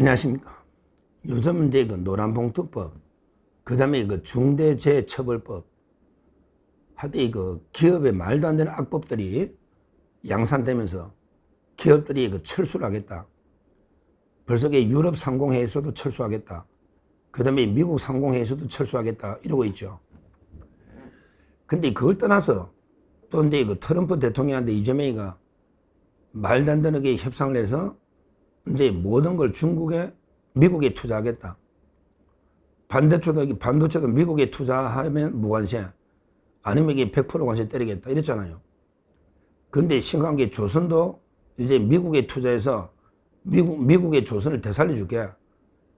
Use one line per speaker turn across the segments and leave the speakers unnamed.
안녕하십니까. 요즘 이제 그 노란봉투법, 그 다음에 그 중대재해처벌법, 하여튼 그 기업의 말도 안 되는 악법들이 양산되면서 기업들이 그 철수를 하겠다. 벌써 그 유럽 상공회의소도 철수하겠다. 그 다음에 미국 상공회의소도 철수하겠다. 이러고 있죠. 근데 그걸 떠나서 또 이제 그 트럼프 대통령한테 이재명이가 말도 안 되는 게 협상을 해서 이제 모든 걸 미국에 투자하겠다. 반도체도 미국에 투자하면 무관세, 아니면 이게 100% 관세 때리겠다. 이랬잖아요. 근데 심각한 게 조선도 이제 미국에 투자해서 미국의 조선을 되살려줄게.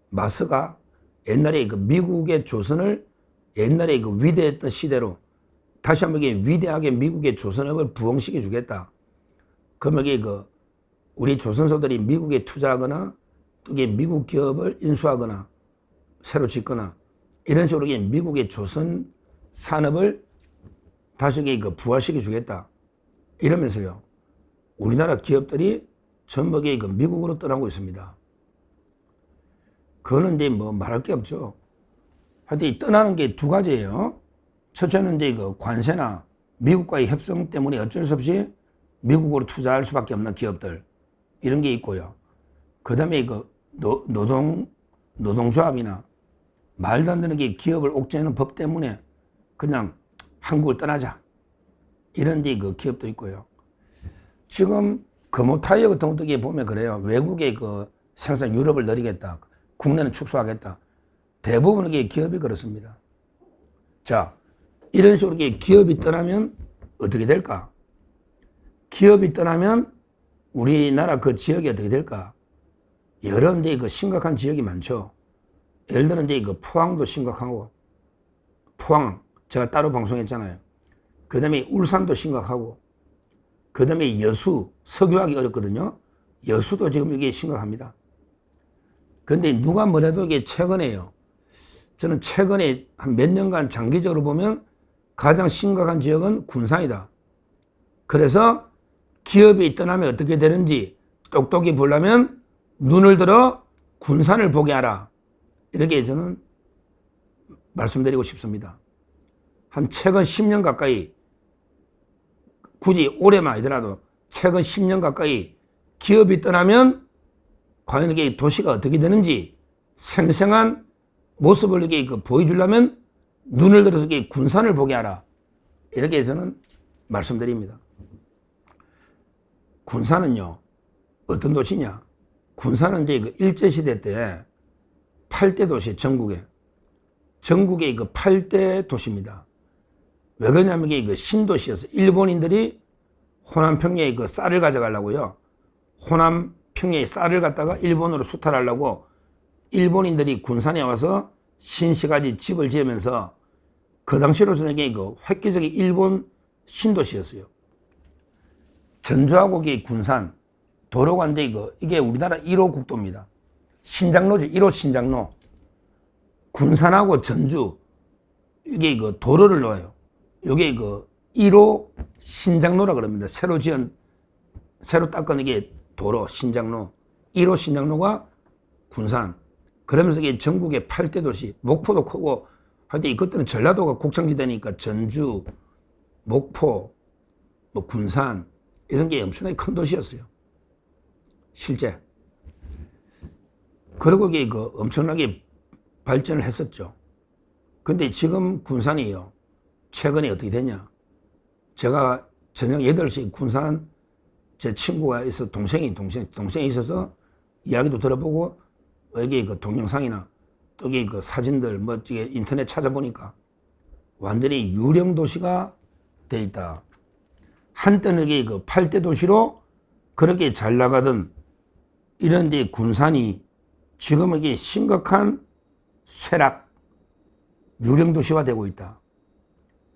마스가 옛날에 그 미국의 조선을 옛날에 그 위대했던 시대로 다시 한번 이게 위대하게 미국의 조선업을 부흥시켜 주겠다. 그러면 이게 그 우리 조선소들이 미국에 투자하거나 또 이게 미국 기업을 인수하거나 새로 짓거나 이런 식으로 이게 미국의 조선 산업을 다시 이게 그 부활시켜 주겠다. 이러면서요. 우리나라 기업들이 전부 그 미국으로 떠나고 있습니다. 그거는 이제 뭐 말할 게 없죠. 하여튼 떠나는 게 두 가지예요. 첫째는 이제 그 관세나 미국과의 협상 때문에 어쩔 수 없이 미국으로 투자할 수밖에 없는 기업들. 이런 게 있고요. 그 다음에 그 노동조합이나 말도 안 되는 게 기업을 옥죄는 법 때문에 그냥 한국을 떠나자. 이런 데 그 기업도 있고요. 지금 금호타이어 같은 것도 보면 그래요. 외국의 그 생산 유럽을 늘리겠다. 국내는 축소하겠다. 대부분 이게 기업이 그렇습니다. 자, 이런 식으로 기업이 떠나면 어떻게 될까? 기업이 떠나면 우리나라 그 지역이 어떻게 될까? 여러 이제 그 심각한 지역이 많죠. 예를 들어 이제 그 포항도 심각하고, 포항 제가 따로 방송했잖아요. 그 다음에 울산도 심각하고, 그 다음에 여수, 석유하기 어렵거든요. 여수도 지금 이게 심각합니다. 근데 누가 뭐래도 이게 최근에요. 저는 최근에 한 몇 년간 장기적으로 보면 가장 심각한 지역은 군산이다. 그래서 기업이 떠나면 어떻게 되는지 똑똑히 보려면 눈을 들어 군산을 보게 하라. 이렇게 저는 말씀드리고 싶습니다. 한 최근 10년 가까이, 굳이 올해만 아니더라도 최근 10년 가까이 기업이 떠나면 과연 이게 도시가 어떻게 되는지 생생한 모습을 이렇게 보여주려면 눈을 들어서 이게 군산을 보게 하라. 이렇게 저는 말씀드립니다. 군산은요, 어떤 도시냐? 군산은 이제 그 일제시대 때 8대 도시, 전국의 그 8대 도시입니다. 왜 그러냐면 이게 그 신도시여서 일본인들이 호남평야에 그 쌀을 가져가려고요. 호남평야에 쌀을 갖다가 일본으로 수탈하려고 일본인들이 군산에 와서 신시가지 집을 지으면서 그 당시로서는 이게 그 획기적인 일본 신도시였어요. 전주하고 군산, 도로가 이게 우리나라 1호 국도입니다. 신장로지, 1호 신장로. 군산하고 전주, 이게 그 도로를 놓아요. 이게 그 1호 신장로라 그럽니다. 새로 닦은 이게 도로, 신장로. 1호 신장로가 군산. 그러면서 이게 전국의 8대 도시, 목포도 크고, 하여튼 이것들은 전라도가 곡창지대니까 전주, 목포, 뭐 군산, 이런 게 엄청나게 큰 도시였어요. 실제. 그리고 이게 그 엄청나게 발전을 했었죠. 근데 지금 군산이요. 최근에 어떻게 되냐. 제가 저녁 8시 군산 제 친구가 있어서 동생이 있어서 이야기도 들어보고 여기 그 동영상이나 또 여기 그 사진들 뭐 인터넷 찾아보니까 완전히 유령 도시가 돼 있다. 한때는 이게 그 8대 도시로 그렇게 잘 나가던 이런 데 군산이 지금은 이게 심각한 쇠락, 유령 도시화 되고 있다.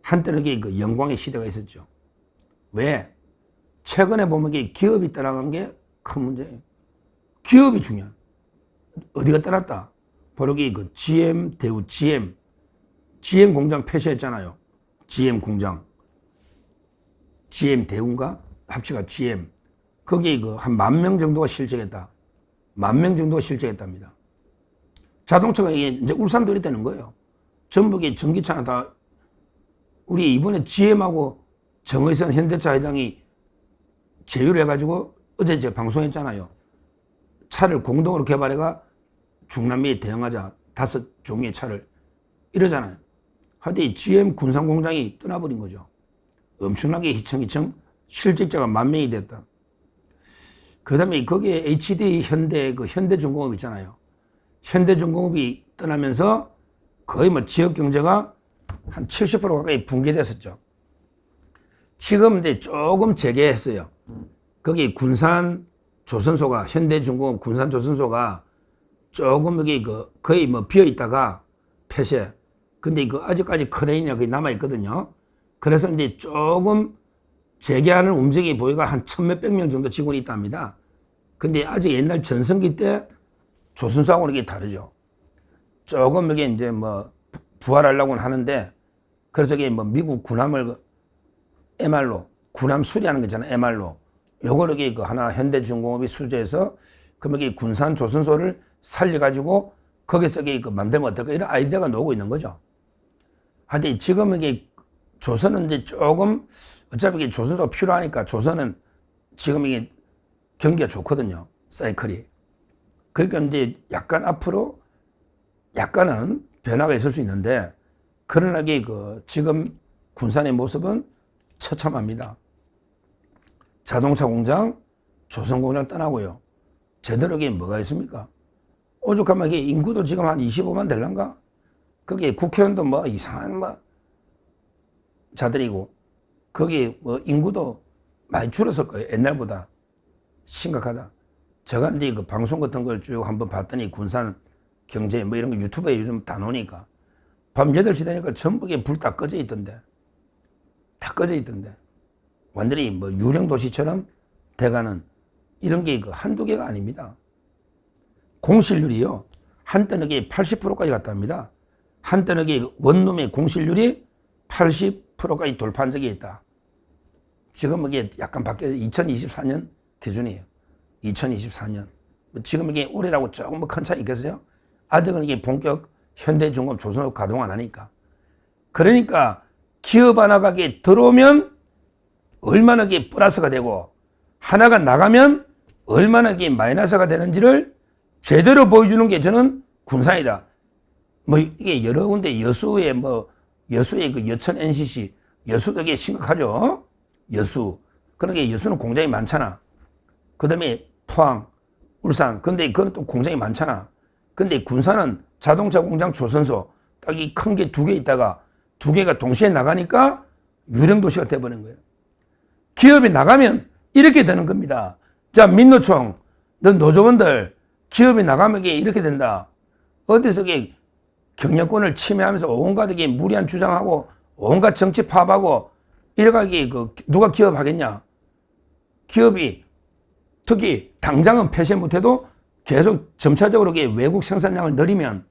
한때는 이게 그 영광의 시대가 있었죠. 왜? 최근에 보면 이게 기업이 떠나간 게 큰 문제예요. 기업이 중요한. 어디가 떠났다? 바로 이게 그 GM 대우 GM 공장 폐쇄했잖아요. GM 공장. GM 대우인가? 합치가 GM. 거기에 그 한 10,000명 정도가 실직했다. 10,000명 정도 실적했답니다. 자동차가 이제 울산돌이 되는 거예요. 전부 전기차는 다 우리 이번에 GM하고 정의선 현대차 회장이 제휴를 해가지고 어제 제가 방송했잖아요. 차를 공동으로 개발해가 중남미에 대응하자 5종류의 차를 이러잖아요. 하여튼 GM 군산공장이 떠나버린 거죠. 엄청나게 휘청휘청 실직자가 10,000명이 됐다. 그 다음에 거기에 HD 현대, 현대중공업 있잖아요. 현대중공업이 떠나면서 거의 뭐 지역 경제가 한 70% 가까이 붕괴됐었죠. 지금 이제 조금 재개했어요. 거기 군산 조선소가, 현대중공업 군산 조선소가 조금 여기 거의 뭐 비어 있다가 폐쇄. 근데 아직까지 크레인이 거기 남아있거든요. 그래서 이제 조금 재개하는 움직임이 보이가 한 1,000몇백 명 정도 직원이 있답니다. 근데 아직 옛날 전성기 때 조선소하고는 이게 다르죠. 조금 여기 이제 뭐 부활하려고는 하는데, 그래서 이게 뭐 미국 군함을 MR로, 군함 수리하는 거 있잖아요. MR로. 요걸 여기 하나 현대중공업이 수주해서 그럼 여기 군산 조선소를 살려가지고 거기서 이게 만들면 어떨까, 이런 아이디어가 나오고 있는 거죠. 하여튼 지금 이게 조선은 이제 조금 어차피 이게 조선소가 필요하니까 조선은 지금 이게 경기가 좋거든요. 사이클이. 그러니까 이제 약간 앞으로 약간은 변화가 있을 수 있는데, 그러나 이게 지금 군산의 모습은 처참합니다. 자동차 공장, 조선 공장 떠나고요. 제대로 이게 뭐가 있습니까? 오죽하면 이게 인구도 지금 한 25만 될란가? 거기에 국회의원도 뭐 이상한 뭐 자들이고, 거기 뭐 인구도 많이 줄었을 거예요. 옛날보다. 심각하다. 제가 이제 방송 같은 걸 쭉 한번 봤더니 군산 경제 뭐 이런 거 유튜브에 요즘 다 나오니까 밤 8시 되니까 전부 불 다 꺼져 있던데. 다 꺼져 있던데. 완전히 뭐 유령 도시처럼 돼가는 이런 게 한두 개가 아닙니다. 공실률이요. 한때는 이게 80%까지 갔답니다. 한때는 이게 원룸의 공실률이 80%까지 돌파한 적이 있다. 지금 이게 약간 바뀌어서 2024년 기준이에요. 2024년. 지금 이게 올해라고 조금 큰 차이 있겠어요? 아직은 이게 본격 현대중공업 조선업 가동 안 하니까. 그러니까 기업 하나가 들어오면 얼마나 이게 플러스가 되고, 하나가 나가면 얼마나 이게 마이너스가 되는지를 제대로 보여주는 게 저는 군산이다. 뭐 이게 여러 군데 여수의 그 여천 NCC, 여수도 이게 심각하죠. 여수. 그러니까 여수는 공장이 많잖아. 그 다음에 포항, 울산. 근데 그건 또 공장이 많잖아. 근데 군산은 자동차 공장 조선소 딱 이 큰 게 2개 있다가 2개가 동시에 나가니까 유령도시가 돼버린 거예요. 기업이 나가면 이렇게 되는 겁니다. 자, 민노총, 너 노조원들, 기업이 나가면 이게 이렇게 된다. 어디서 이게 경영권을 침해하면서 온갖 이게 무리한 주장하고 온갖 정치 파업하고 이래가지고 누가 기업 하겠냐? 기업이 특히 당장은 폐쇄 못해도 계속 점차적으로 외국 생산량을 늘리면,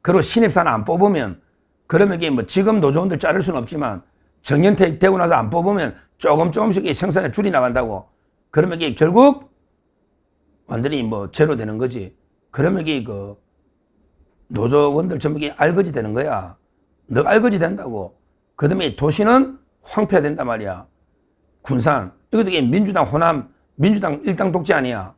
그리고 신입사는 안 뽑으면, 그러면 이게 뭐 지금 노조원들 자를 수는 없지만 정년퇴직 되고 나서 안 뽑으면 조금씩 생산을 줄이 나간다고. 그러면 이게 결국 완전히 뭐 제로 되는 거지. 그러면 이게 노조원들 전부 알거지 되는 거야. 너 알거지 된다고. 그 다음에 도시는 황폐화된단 말이야. 군산. 이것도 이게 민주당 호남, 민주당 일당 독재 아니야.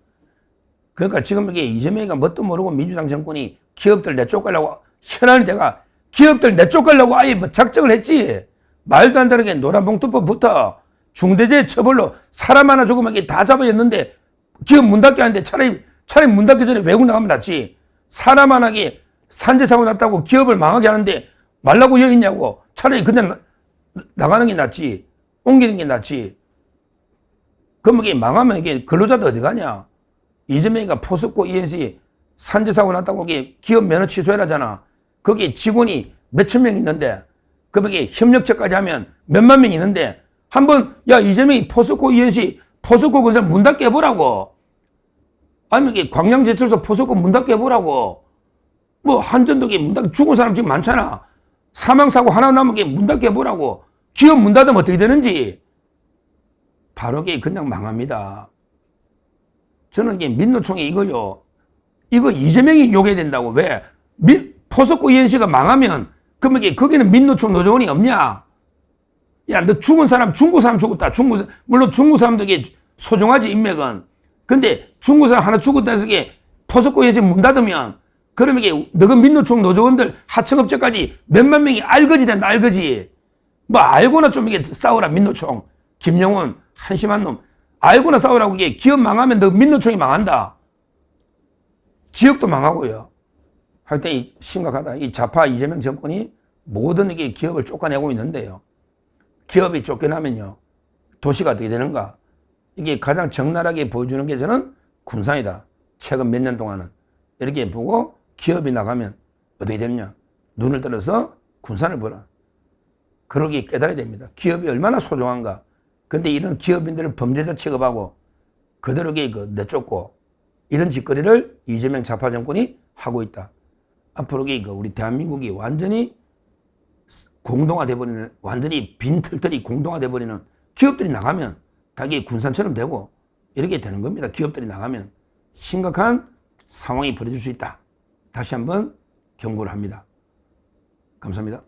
그러니까 지금 이게 이재명이가 뭣도 모르고 민주당 정권이 기업들 내쫓으려고, 현안을 내가 기업들 내쫓으려고 아예 뭐 작정을 했지. 말도 안 되게 노란봉투법부터 중대재해 처벌로 사람 하나 죽으면 이게 다 잡아였는데 기업 문 닫게 하는데 차라리 문 닫기 전에 외국 나가면 낫지. 사람 하나게 산재사고 났다고 기업을 망하게 하는데 말라고 여기 있냐고. 차라리 그냥 나가는 게 낫지. 옮기는 게 낫지. 그럼 이게 망하면 이게 근로자들 어디 가냐. 이재명이가 포스코 ENC 산재사고 났다고 이게 기업 면허 취소해라잖아. 거기에 직원이 몇천 명 있는데, 그럼 이게 협력처까지 하면 몇만 명 있는데, 한번, 야, 이재명이 포스코 ENC, 포스코 건설 문 닫게 해보라고. 아니면 이게 광양제철소 포스코 문 닫게 해보라고. 뭐, 한전도에 문 닫게 죽은 사람 지금 많잖아. 사망사고 하나 남은 게 문 닫게 해보라고. 기업 문 닫으면 어떻게 되는지. 바로 이게 그냥 망합니다. 저는 이게 민노총이 이거요. 이거 이재명이 욕해야 된다고. 왜? 포석구 ENC가 망하면 그러면 이게 거기는 민노총 노조원이 없냐? 야, 너 죽은 사람, 중국 사람 죽었다. 물론 중국 사람들에게 소중하지, 인맥은. 근데 중국 사람 하나 죽었다 해서 이게 포석구 ENC 문 닫으면 그러면 이게 너가 민노총 노조원들 하청업체까지 몇만 명이 알거지 된다, 알거지. 뭐 알고나 좀 이게 싸우라, 민노총. 김영훈, 한심한 놈. 알고나 싸우라고 이게 기업 망하면 너 민노총이 망한다. 지역도 망하고요. 하여튼 심각하다. 이 좌파 이재명 정권이 모든 이게 기업을 쫓아내고 있는데요. 기업이 쫓겨나면요. 도시가 어떻게 되는가? 이게 가장 적나라하게 보여주는 게 저는 군산이다. 최근 몇 년 동안은. 이렇게 보고 기업이 나가면 어떻게 되느냐? 눈을 들어서 군산을 보라. 그러기 깨달아야 됩니다. 기업이 얼마나 소중한가. 근데 이런 기업인들을 범죄자 취급하고 그대로 내쫓고 이런 짓거리를 이재명 좌파 정권이 하고 있다. 앞으로 우리 대한민국이 완전히 공동화돼버리는, 완전히 빈털털이 공동화돼버리는, 기업들이 나가면 다 이게 군산처럼 되고 이렇게 되는 겁니다. 기업들이 나가면 심각한 상황이 벌어질 수 있다. 다시 한번 경고를 합니다. 감사합니다.